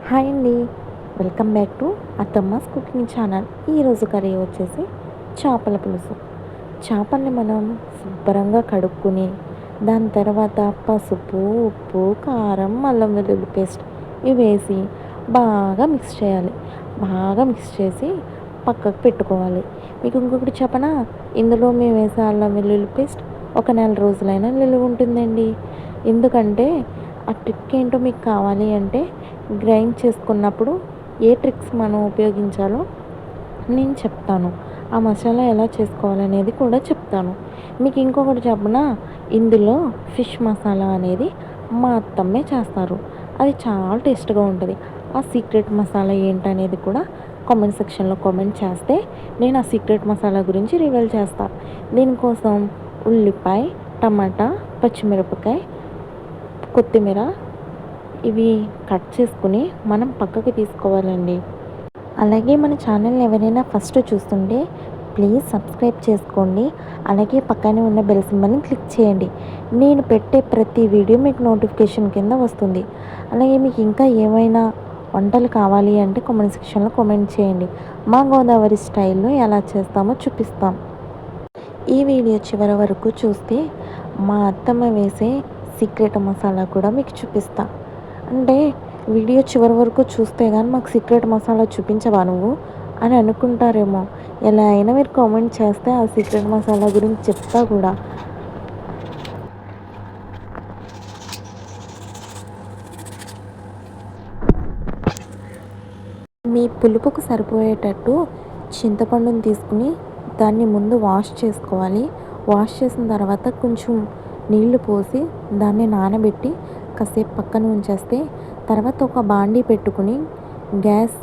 Hi అండి. Welcome back to అత్తమ్మస్ cooking channel. ఈరోజు curry వచ్చేసి చేపల పులుసు. చేపల్ని మనం శుభ్రంగా కడుక్కొని దాని తర్వాత పసుపు, ఉప్పు, కారం, అల్లం వెల్లుల్లి పేస్ట్ ఇవి వేసి బాగా మిక్స్ చేయాలి. బాగా మిక్స్ చేసి పక్కకు పెట్టుకోవాలి. మీకు ఇంకొకటి చెప్పనా, ఇందులో మేము వేసే అల్లం వెల్లుల్లి పేస్ట్ ఒక నెల రోజులైనా నిలువ ఉంటుందండి. ఎందుకంటే ఆ ట్రిక్ ఏంటో మీకు కావాలి అంటే గ్రైండ్ చేసుకున్నప్పుడు ఏ ట్రిక్స్ మనం ఉపయోగించాలో నేను చెప్తాను. ఆ మసాలా ఎలా చేసుకోవాలనేది కూడా చెప్తాను. మీకు ఇంకొకటి చెప్పనా, ఇందులో ఫిష్ మసాలా అనేది మా అత్తమ్మే చేస్తారు. అది చాలా టేస్ట్గా ఉంటుంది. ఆ సీక్రెట్ మసాలా ఏంటనేది కూడా కామెంట్ సెక్షన్లో కామెంట్ చేస్తే నేను ఆ సీక్రెట్ మసాలా గురించి రివీల్ చేస్తాను. దీనికోసం ఉల్లిపాయ, టమాటా, పచ్చిమిరపకాయ, కొత్తిమీర ఇవి కట్ చేసుకుని మనం పక్కకి తీసుకోవాలండి. అలాగే మన ఛానల్ని ఎవరైనా ఫస్ట్ చూస్తుంటే ప్లీజ్ సబ్స్క్రైబ్ చేసుకోండి. అలాగే పక్కనే ఉన్న బెల్ సింబల్ని క్లిక్ చేయండి. నేను పెట్టే ప్రతి వీడియో మీకు నోటిఫికేషన్ కింద వస్తుంది. అలాగే మీకు ఇంకా ఏమైనా వంటలు కావాలి అంటే కామెంట్ సెక్షన్లో కామెంట్ చేయండి. మా గోదావరి స్టైల్లో ఎలా చేస్తామో చూపిస్తాం. ఈ వీడియో చివరి వరకు చూస్తే మా అత్తమ్మ వేసే సీక్రెట్ మసాలా కూడా మీకు చూపిస్తా. అంటే వీడియో చివరి వరకు చూస్తే కానీ మాకు సీక్రెట్ మసాలా చూపించవా నువ్వు అని అనుకుంటారేమో. ఎలా అయినా మీరు కామెంట్ చేస్తే ఆ సీక్రెట్ మసాలా గురించి చెప్తా కూడా. మీ పులుపుకు సరిపోయేటట్టు చింతపండుని తీసుకుని దాన్ని ముందు వాష్ చేసుకోవాలి. వాష్ చేసిన తర్వాత కొంచెం నీళ్లు పోసి దాన్ని నానబెట్టి కాసేపు పక్కన ఉంచేస్తే తర్వాత ఒక బాండీ పెట్టుకుని గ్యాస్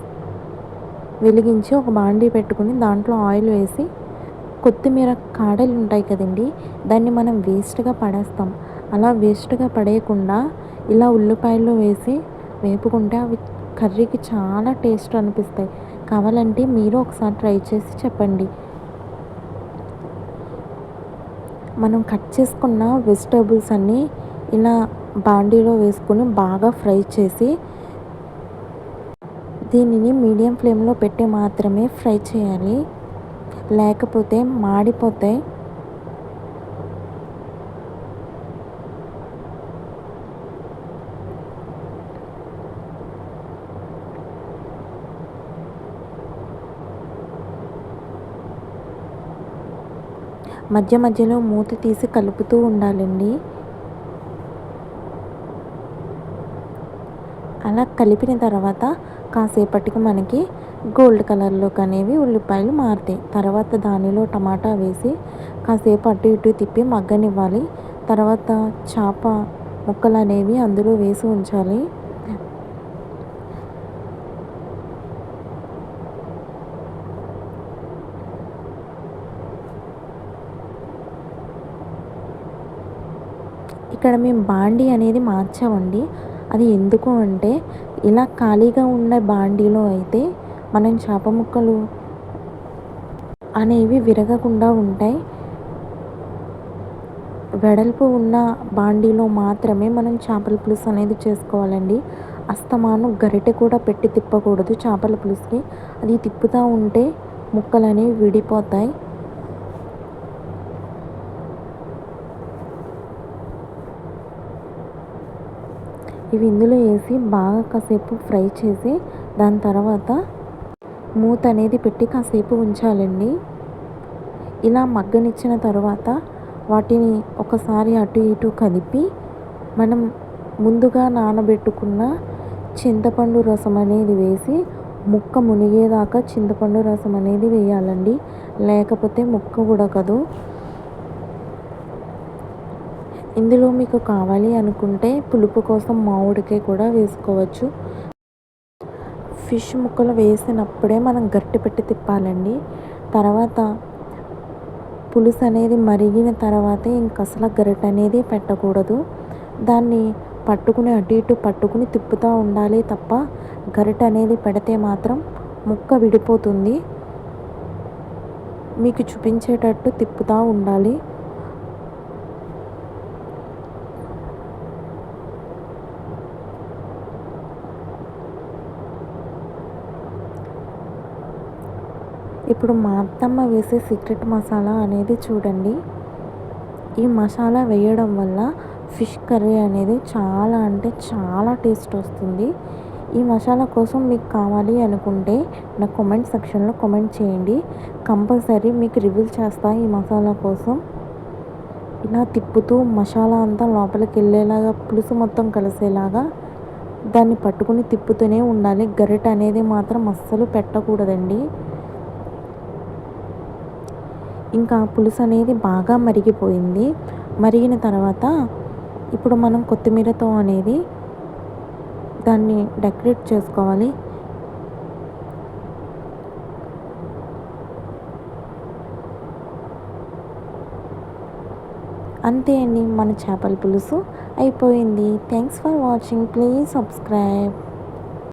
వెలిగించి ఒక బాండీ పెట్టుకుని దాంట్లో ఆయిల్ వేసి కొత్తిమీర కాడలు ఉంటాయి కదండి, దాన్ని మనం వేస్ట్గా పడేస్తాం. అలా వేస్ట్గా పడేయకుండా ఇలా ఉల్లిపాయలు వేసి వేపుకుంటే అవి కర్రీకి చాలా టేస్ట్ అనిపిస్తాయి. కావాలంటే మీరు ఒకసారి ట్రై చేసి చెప్పండి. మనం కట్ చేసుకున్న వెజిటేబుల్స్ అన్నీ ఇలా బాండీలో వేసుకొని బాగా ఫ్రై చేసి దీనిని మీడియం ఫ్లేమ్లో పెట్టి మాత్రమే ఫ్రై చేయాలి, లేకపోతే మాడిపోతాయి. మధ్య మధ్యలో మూత తీసి కలుపుతూ ఉండాలండి. అలా కలిపిన తర్వాత కాసేపటికి మనకి గోల్డ్ కలర్లోకి అనేవి ఉల్లిపాయలు మారుతాయి. తర్వాత దానిలో టమాటా వేసి కాసేపు అటు ఇటు తిప్పి మగ్గనివ్వాలి. తర్వాత చేప ముక్కలు అనేవి అందులో వేసి ఉంచాలి. ఇక్కడ మేము బాండీ అనేది మార్చామండి. అది ఎందుకు అంటే ఇలా ఖాళీగా ఉన్న బాండీలో అయితే మనం చేప ముక్కలు అనేవి విరగకుండా ఉంటాయి. వెడల్పు ఉన్న బాండీలో మాత్రమే మనం చేపల పులుసు అనేది చేసుకోవాలండి. అస్తమాను గరిటె కూడా పెట్టి తిప్పకూడదు చేపల పులుసుకి. అది తిప్పుతూ ఉంటే ముక్కలు అనేవి విడిపోతాయి. ఇవి ఇందులో వేసి బాగా కాసేపు ఫ్రై చేసి దాని తర్వాత మూత అనేది పెట్టి కాసేపు ఉంచాలండి. ఇలా మగ్గనిచ్చిన తర్వాత వాటిని ఒకసారి అటు ఇటు కదిపి మనం ముందుగా నానబెట్టుకున్న చింతపండు రసం అనేది వేసి ముక్క మునిగేదాకా చింతపండు రసం అనేది వేయాలండి, లేకపోతే ముక్క ఉడకదు. ఇందులో మీకు కావాలి అనుకుంటే పులుపు కోసం మామిడికాయ కూడా వేసుకోవచ్చు. ఫిష్ ముక్కలు వేసినప్పుడే మనం గట్టి పెట్టి తిప్పాలండి. తర్వాత పులుసు అనేది మరిగిన తర్వాతే ఇంక అసలు గరిటె అనేది పెట్టకూడదు. దాన్ని పట్టుకుని అటు ఇటు పట్టుకుని తిప్పుతూ ఉండాలి తప్ప గరిటె అనేది పెడితే మాత్రం ముక్క విడిపోతుంది. మీకు చూపించేటట్టు తిప్పుతూ ఉండాలి. ఇప్పుడు మా అత్తమ్మ వేసే సీక్రెట్ మసాలా అనేది చూడండి. ఈ మసాలా వేయడం వల్ల ఫిష్ కర్రీ అనేది చాలా అంటే చాలా టేస్ట్ వస్తుంది. ఈ మసాలా కోసం మీకు కావాలి అనుకుంటే నా కామెంట్ సెక్షన్‌లో కామెంట్ చేయండి. కంపల్సరీ మీకు రివీల్ చేస్తా ఈ మసాలా కోసం. ఇలా తిప్పుతూ మసాలా అంతా లోపలికెళ్ళేలాగా పులుసు మొత్తం కలిసేలాగా దాన్ని పట్టుకొని తిప్పుతూనే ఉండాలి. గరిటె అనేది మాత్రం అస్సలు పెట్టకూడదండి. ఇంకా పులుసు అనేది బాగా మరిగిపోయింది. మరిగిన తర్వాత ఇప్పుడు మనం కొత్తిమీరతో అనేది దాన్ని డెకరేట్ చేసుకోవాలి. అంతే అండి, మన చేపల పులుసు అయిపోయింది. Thanks for watching. Please subscribe.